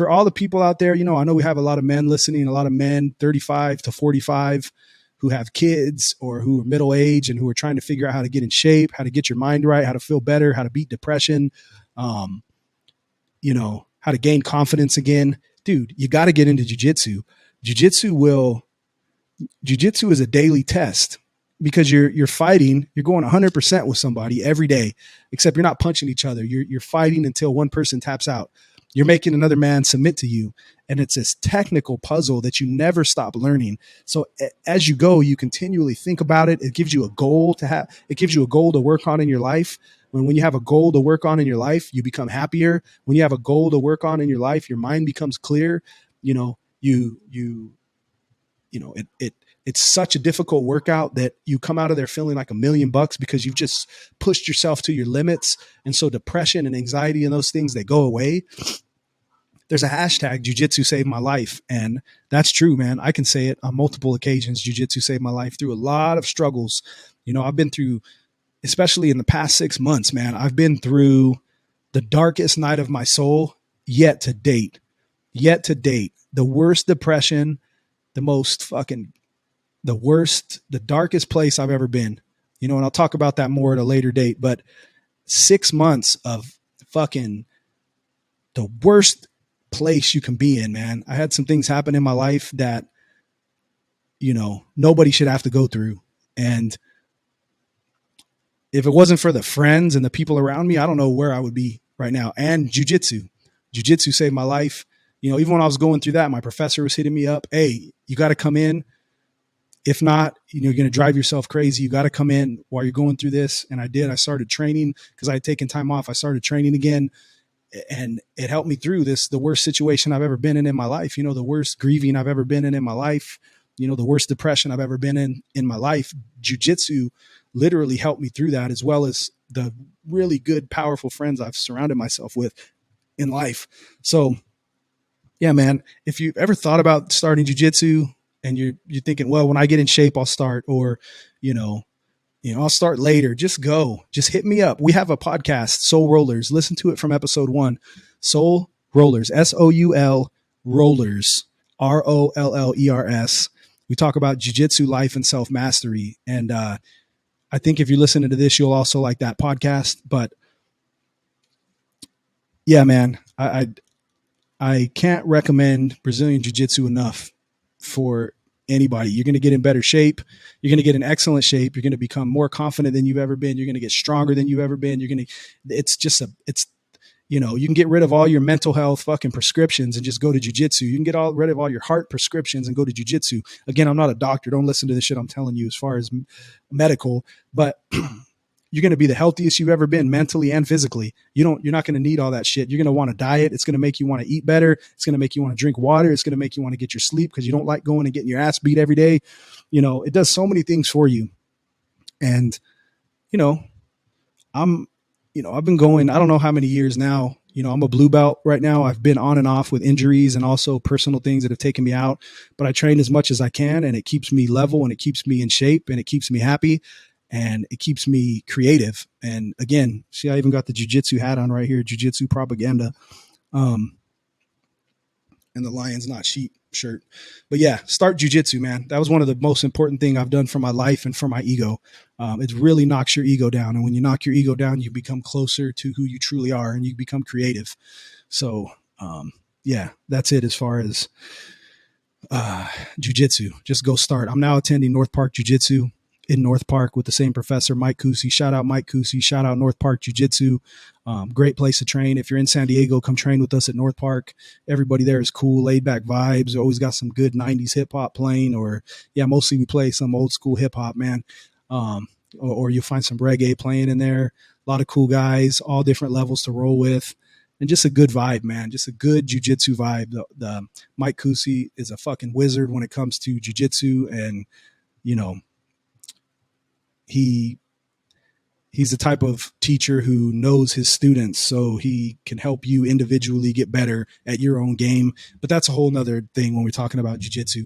for all the people out there, I know we have a lot of men listening, a lot of men 35 to 45 who have kids or who are middle age and who are trying to figure out how to get in shape, how to get your mind right, how to feel better, how to beat depression, um, how to gain confidence again. Dude, you got to get into jujitsu. Jujitsu jujitsu is a daily test because you're fighting, you're going 100% with somebody every day, except you're not punching each other. You're fighting until one person taps out. You're making another man submit to you. And it's this technical puzzle that you never stop learning. So as you go, you continually think about it. It gives you a goal it gives you a goal to work on in your life. When you have a goal to work on in your life, you become happier. When you have a goal to work on in your life, your mind becomes clear. It's such a difficult workout that you come out of there feeling like $1,000,000 because you've just pushed yourself to your limits. And so depression and anxiety and those things, they go away. There's a hashtag, Jiu-Jitsu saved my life. And that's true, man. I can say it on multiple occasions. Jiu-Jitsu saved my life through a lot of struggles. I've been through, especially in the past 6 months, man, I've been through the darkest night of my soul yet to date, the worst depression, the darkest place I've ever been, and I'll talk about that more at a later date, but 6 months of fucking the worst place you can be in, man. I had some things happen in my life that, nobody should have to go through. And if it wasn't for the friends and the people around me, I don't know where I would be right now. And jujitsu saved my life. Even when I was going through that, my professor was hitting me up. Hey, you got to come in. If not, you're going to drive yourself crazy. You got to come in while you're going through this. And I did. I started training because I had taken time off. I started training again, and it helped me through the worst situation I've ever been in my life. The worst grieving I've ever been in my life. The worst depression I've ever been in my life. Jiu-jitsu literally helped me through that, as well as the really good, powerful friends I've surrounded myself with in life. So yeah, man, if you've ever thought about starting jiu-jitsu and you're thinking, well, when I get in shape, I'll start, or, I'll start later. Just go, just hit me up. We have a podcast, Soul Rollers. Listen to it from episode 1, Soul Rollers, SOUL Rollers, ROLLERS. We talk about jiu-jitsu, life, and self-mastery. And, I think if you're listening to this, you'll also like that podcast. But yeah, man, I can't recommend Brazilian Jiu-Jitsu enough for anybody. You're going to get in better shape. You're going to get in excellent shape. You're going to become more confident than you've ever been. You're going to get stronger than you've ever been. You can get rid of all your mental health fucking prescriptions and just go to jiu-jitsu. You can get rid of all your heart prescriptions and go to jiu-jitsu. Again, I'm not a doctor. Don't listen to the shit I'm telling you as far as medical, but you're going to be the healthiest you've ever been mentally and physically. You're not going to need all that shit. You're going to want to diet. It's going to make you want to eat better. It's going to make you want to drink water. It's going to make you want to get your sleep because you don't like going and getting your ass beat every day. It does so many things for you. And, I've been going, I don't know how many years now. I'm a blue belt right now. I've been on and off with injuries and also personal things that have taken me out, but I train as much as I can, and it keeps me level, and it keeps me in shape, and it keeps me happy, and it keeps me creative. And again, see, I even got the jiu-jitsu hat on right here, jiu-jitsu propaganda, and the Lions Not Sheep shirt. But yeah, start jiu-jitsu, man. That was one of the most important thing I've done for my life and for my ego. It really knocks your ego down. And when you knock your ego down, you become closer to who you truly are, and you become creative. So yeah, that's it as far as jiu-jitsu. Just go start. I'm now attending North Park Jiu-Jitsu in North Park with the same professor, Mike Kusi. Shout out Mike Kusi. Shout out North Park Jiu-Jitsu. Great place to train. If you're in San Diego, come train with us at North Park. Everybody there is cool, laid back vibes. Always got some good 90s hip hop playing, or yeah, mostly we play some old school hip hop, man. Or you'll find some reggae playing in there. A lot of cool guys, all different levels to roll with. And just a good vibe, man. Just a good jiu-jitsu vibe. The Mike Kusi is a fucking wizard when it comes to jiu-jitsu, and he's the type of teacher who knows his students, so he can help you individually get better at your own game. But that's a whole nother thing when we're talking about jiu-jitsu.